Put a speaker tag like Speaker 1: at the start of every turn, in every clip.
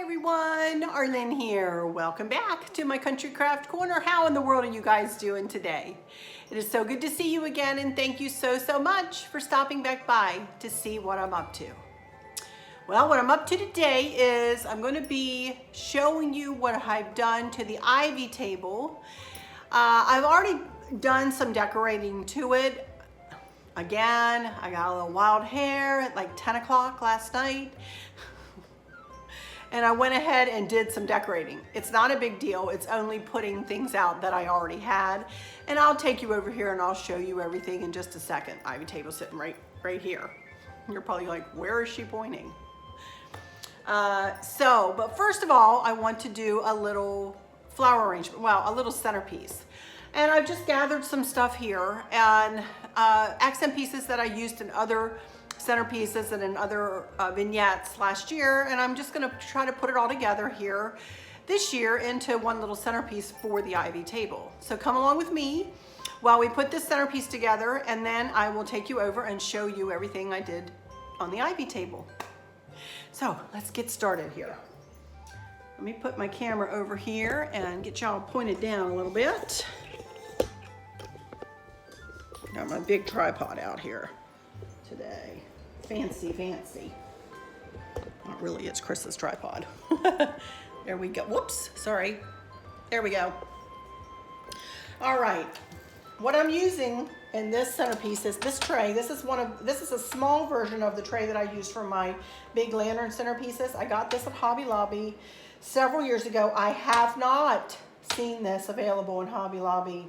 Speaker 1: everyone, Arlene here. Welcome back to my Country Craft Corner. How in the world are you guys doing today? It is so good to see you again, and thank you so much for stopping back by to see what I'm up to. Well, what I'm up to today is I'm going to be showing you what I've done to the ivy table. I've already done some decorating to it. Again, I got a little wild hair at like 10 o'clock last night. And I went ahead and did some decorating. It's not a big deal. It's only putting things out that I already had. And I'll take you over here and I'll show you everything in just a second. Ivy table sitting right here. You're probably like, where is she pointing? But first of all, I want to do a little flower arrangement. Well, a little centerpiece. And I've just gathered some stuff here and accent pieces that I used in other centerpieces and in other vignettes last year, and I'm just going to try to put it all together here this year into one little centerpiece for the ivy table. So come along with me while we put this centerpiece together, and then I will take you over and show you everything I did on the ivy table. So let's get started here. Let me put my camera over here and get y'all pointed down a little bit. Got my big tripod out here today. Fancy. Not really, it's Chris's tripod. There we go. Whoops, sorry. There we go. All right. What I'm using in this centerpiece is this tray. This is a small version of the tray that I use for my big lantern centerpieces. I got this at Hobby Lobby several years ago. I have not seen this available in Hobby Lobby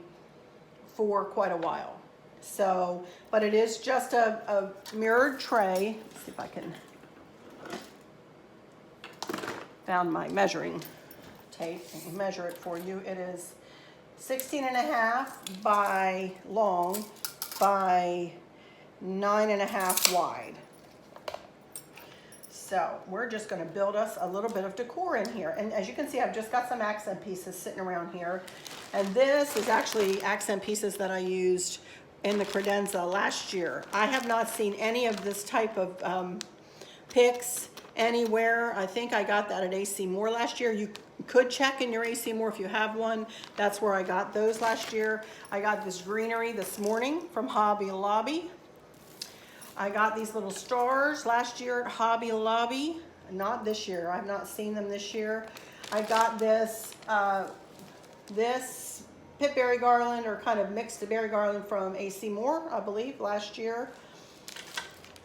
Speaker 1: for quite a while. So, but it is just a mirrored tray. Let's see if I can found my measuring tape and measure it for you. It is 16.5 by long by 9.5 wide. So we're just going to build us a little bit of decor in here. And as you can see, I've just got some accent pieces sitting around here. And this is actually accent pieces that I used in the credenza last year. I have not seen any of this type of picks anywhere. I think I got that at AC Moore last year. You could check in your AC Moore if you have one. That's where I got those last year. I got this greenery this morning from Hobby Lobby. I got these little stars last year at Hobby Lobby. Not this year. I've not seen them this year. I got this pit berry garland, or kind of mixed berry garland, from AC Moore, I believe, last year.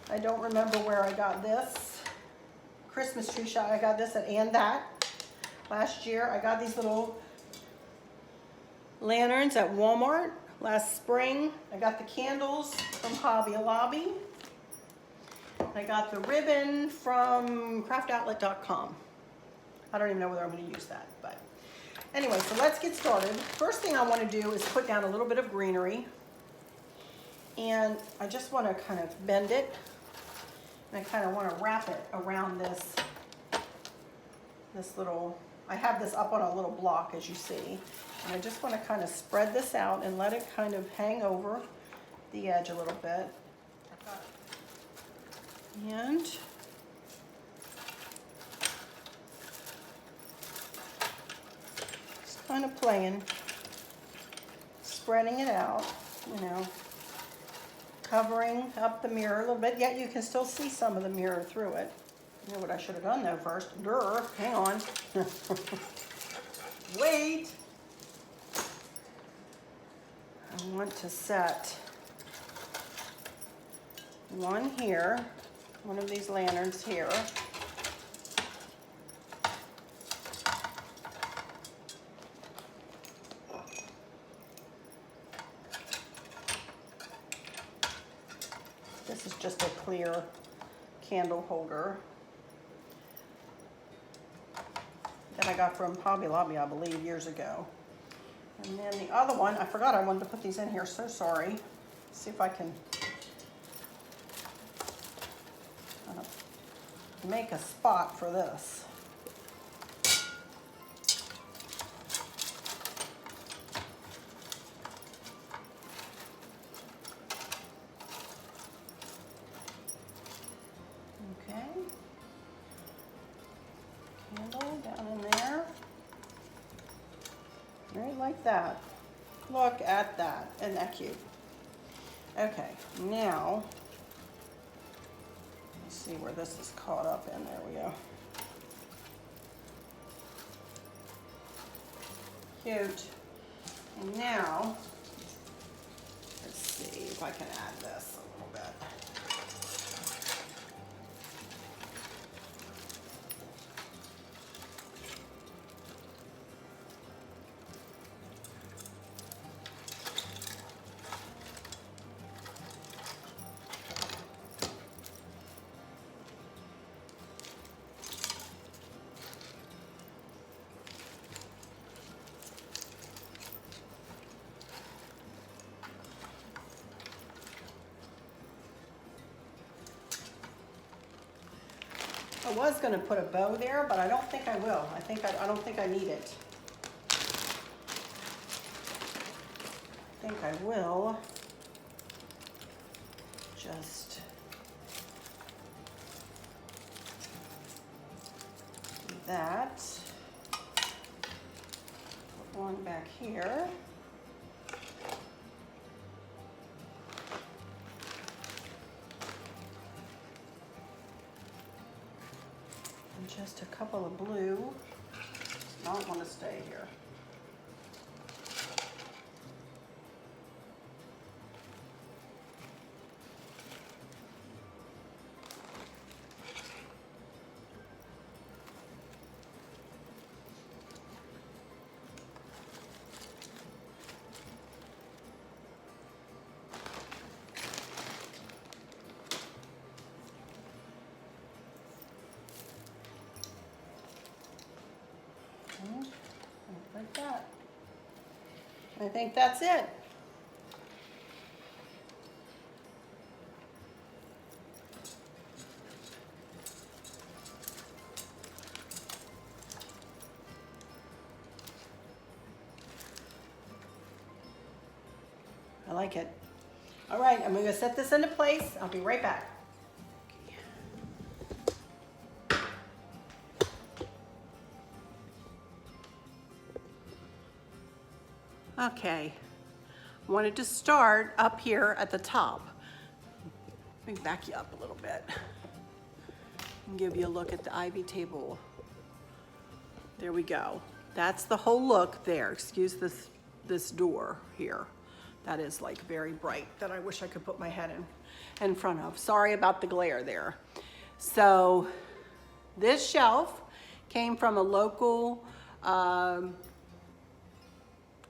Speaker 1: I don't remember where I got this. Christmas tree shot, I got this at And That last year. I got these little lanterns at Walmart last spring. I got the candles from Hobby Lobby. I got the ribbon from craftoutlet.com. I don't even know whether I'm going to use that, but anyway, so let's get started. First thing I want to do is put down a little bit of greenery. And I just want to kind of bend it. And I kind of want to wrap it around this little, I have this up on a little block, as you see. And I just want to kind of spread this out and let it kind of hang over the edge a little bit. And kind of playing, spreading it out, you know, covering up the mirror a little bit, yet you can still see some of the mirror through it. You know what I should have done though first? Hang on. Wait. I want to set one here, one of these lanterns here. This is just a clear candle holder that I got from Hobby Lobby, I believe, years ago. And then the other one, I forgot I wanted to put these in here, so sorry. Let's see if I can make a spot for this. handle down in there. Right like that. Look at that. Isn't that cute? Okay, now, let's see where this is caught up in. There we go. Cute. And now, let's see if I can add this a little bit. I was going to put a bow there, but I don't think I will. I don't think I need it. I think I will just do that. Put one back here. Just a couple of blue. Does not want to stay here. Like that. I think that's it. I like it. All right, I'm going to set this into place. I'll be right back. Okay, I wanted to start up here at the top. Let me back you up a little bit and give you a look at the ivy table. There we go. That's the whole look there. Excuse this door here. That is like very bright that I wish I could put my head in front of. Sorry about the glare there. So this shelf came from a local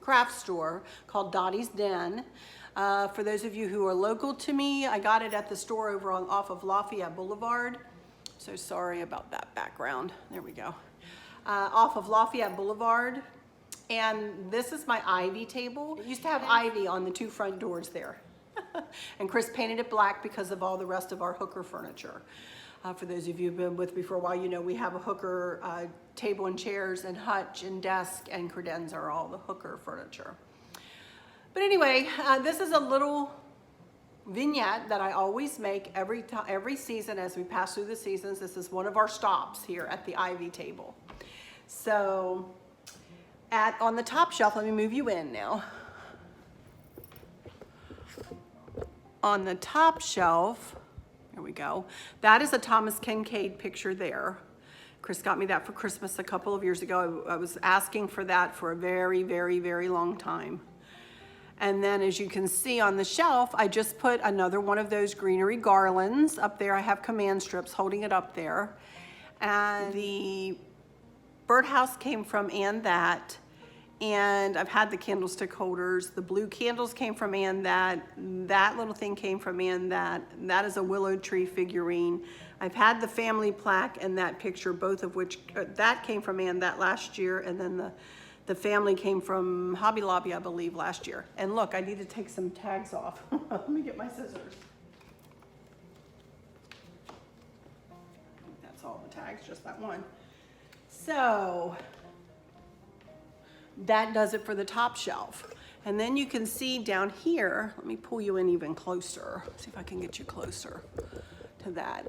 Speaker 1: craft store called Dottie's Den. For those of you who are local to me, I got it at the store over off of Lafayette Boulevard. So sorry about that background. There we go. Off of Lafayette Boulevard. And this is my ivy table. It used to have ivy on the two front doors there. And Chris painted it black because of all the rest of our hooker furniture. For those of you who've been with me for a while, you know we have a hooker table and chairs and hutch and desk and credenza are all the hooker furniture. But anyway, this is a little vignette that I always make every season as we pass through the seasons. This is one of our stops here at the ivy table. So on the top shelf, let me move you in now. On the top shelf, there we go. That is a Thomas Kincaid picture there. Chris got me that for Christmas a couple of years ago. I was asking for that for a very, very, very long time. And then as you can see on the shelf, I just put another one of those greenery garlands up there. I have command strips holding it up there. And the birdhouse came from That. And I've had the candlestick holders. The blue candles came from That. That little thing came from That. That is a willow tree figurine. I've had the family plaque and that picture, both of which, that came from That last year, and then the family came from Hobby Lobby, I believe, last year. And look, I need to take some tags off. Let me get my scissors. That's all the tags, just that one. So that does it for the top shelf. And then you can see down here, let me pull you in even closer. See if I can get you closer to that.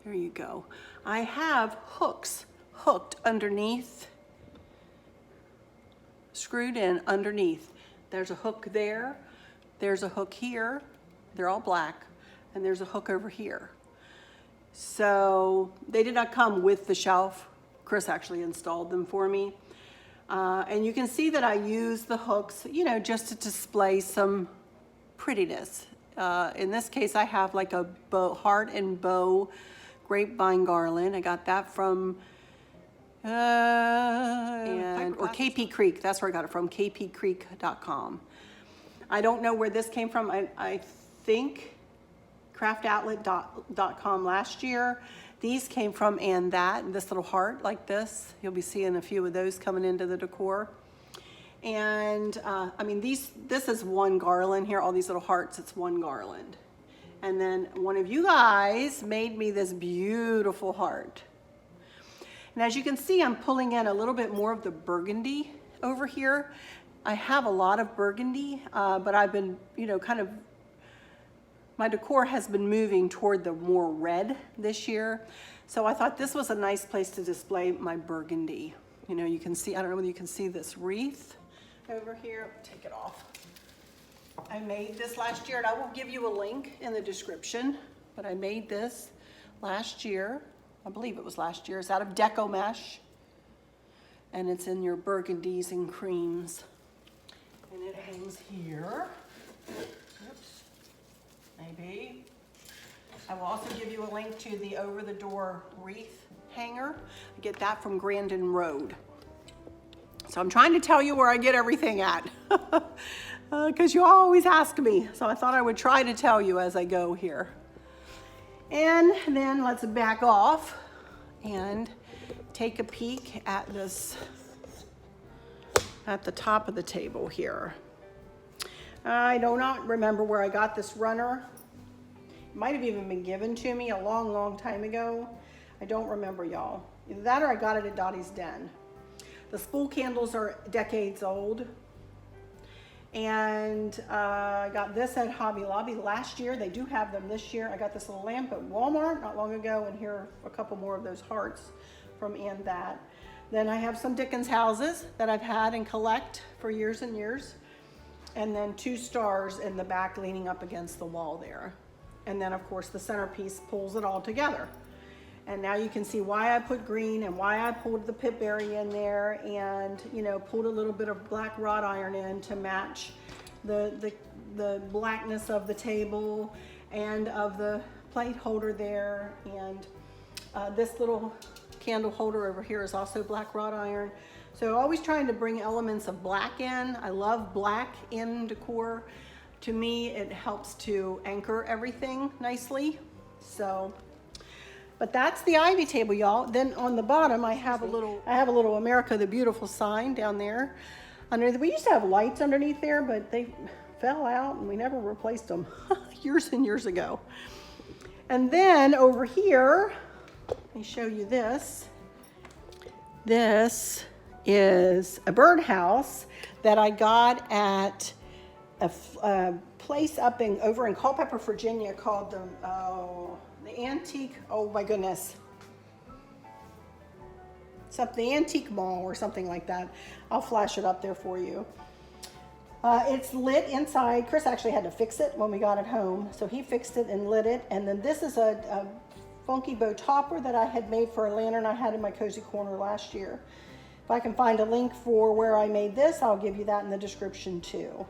Speaker 1: There you go. I have hooks hooked underneath, screwed in underneath. There's a hook there, there's a hook here, they're all black, and there's a hook over here. So they did not come with the shelf. Chris actually installed them for me. And you can see that I use the hooks, you know, just to display some prettiness. In this case, I have like a bow, heart and bow grapevine garland. I got that from, or KP Creek. That's where I got it from, kpcreek.com. I don't know where this came from. I think craftoutlet.com last year. These came from And That, this little heart like this. You'll be seeing a few of those coming into the decor. And I mean, this is one garland here, all these little hearts, it's one garland. And then one of you guys made me this beautiful heart. And as you can see, I'm pulling in a little bit more of the burgundy over here. I have a lot of burgundy, but I've been, you know, kind of, my decor has been moving toward the more red this year. So I thought this was a nice place to display my burgundy. You know, you can see, I don't know whether you can see this wreath over here. Take it off. I made this last year, and I will give you a link in the description, but I made this last year. I believe it was last year. It's out of Deco Mesh, and it's in your burgundies and creams. And it hangs here. Oops. Maybe. I will also give you a link to the over-the-door wreath hanger. I get that from Grandin Road. So I'm trying to tell you where I get everything at, because you always ask me. So I thought I would try to tell you as I go here. And then let's back off and take a peek at this, at the top of the table here. I do not remember where I got this runner. It might have even been given to me a long, long time ago. I don't remember, y'all. Either that or I got it at Dottie's Den. The spool candles are decades old. And I got this at Hobby Lobby last year. They do have them this year. I got this little lamp at Walmart not long ago, and here are a couple more of those hearts from And That. Then I have some Dickens houses that I've had and collect for years and years. And then 2 stars in the back leaning up against the wall there. And then of course the centerpiece pulls it all together. And now you can see why I put green and why I pulled the pitberry in there, and you know, pulled a little bit of black wrought iron in to match the blackness of the table and of the plate holder there. And this little candle holder over here is also black wrought iron. So always trying to bring elements of black in. I love black in decor. To me, it helps to anchor everything nicely. So, but that's the ivy table, y'all. Then on the bottom, I have a little America the Beautiful sign down there. We used to have lights underneath there, but they fell out and we never replaced them years and years ago. And then over here, let me show you this. This is a birdhouse that I got at a place over in Culpeper, Virginia called the Antique, oh my goodness, the Antique Mall or something like that. I'll flash it up there for you. It's lit inside. Chris actually had to fix it when we got it home, so he fixed it and lit it. And then this is a funky bow topper that I had made for a lantern I had in my cozy corner last year. If I can find a link for where I made this, I'll give you that in the description too,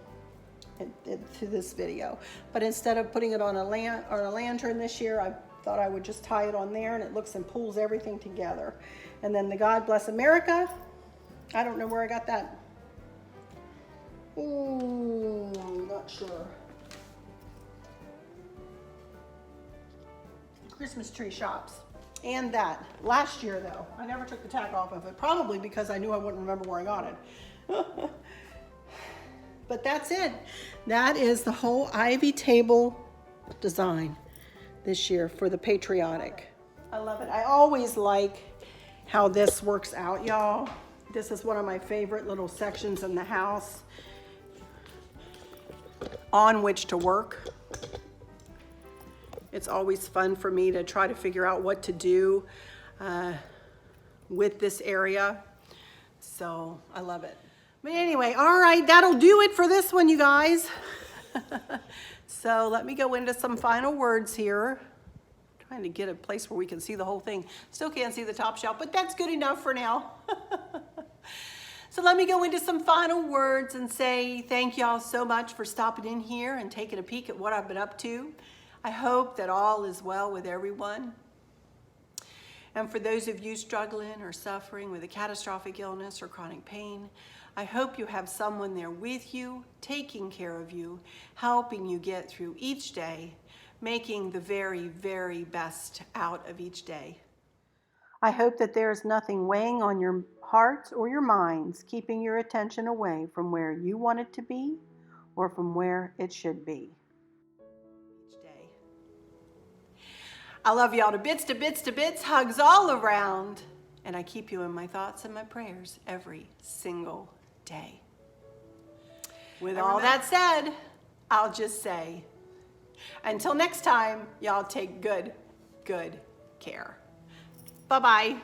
Speaker 1: to this video. But instead of putting it on a lantern this year, I thought I would just tie it on there, and it looks and pulls everything together. And then the God Bless America, I don't know where I got that. Ooh, not sure. Christmas tree shops. And that. Last year though, I never took the tack off of it, probably because I knew I wouldn't remember where I got it. But that's it. That is the whole ivy table design this year for the Patriotic. I love it. I always like how this works out, y'all. This is one of my favorite little sections in the house on which to work. It's always fun for me to try to figure out what to do with this area. So I love it. But anyway, all right, that'll do it for this one, you guys. So let me go into some final words here. Trying to get a place where we can see the whole thing. Still can't see the top shelf, but that's good enough for now. So let me go into some final words and say thank y'all so much for stopping in here and taking a peek at what I've been up to. I hope that all is well with everyone. And for those of you struggling or suffering with a catastrophic illness or chronic pain, I hope you have someone there with you, taking care of you, helping you get through each day, making the very, very best out of each day. I hope that there is nothing weighing on your hearts or your minds, keeping your attention away from where you want it to be or from where it should be. Each day. I love y'all to bits, to bits, to bits, hugs all around. And I keep you in my thoughts and my prayers every single day. With all that said, I'll just say, until next time, y'all take good care. Bye-bye.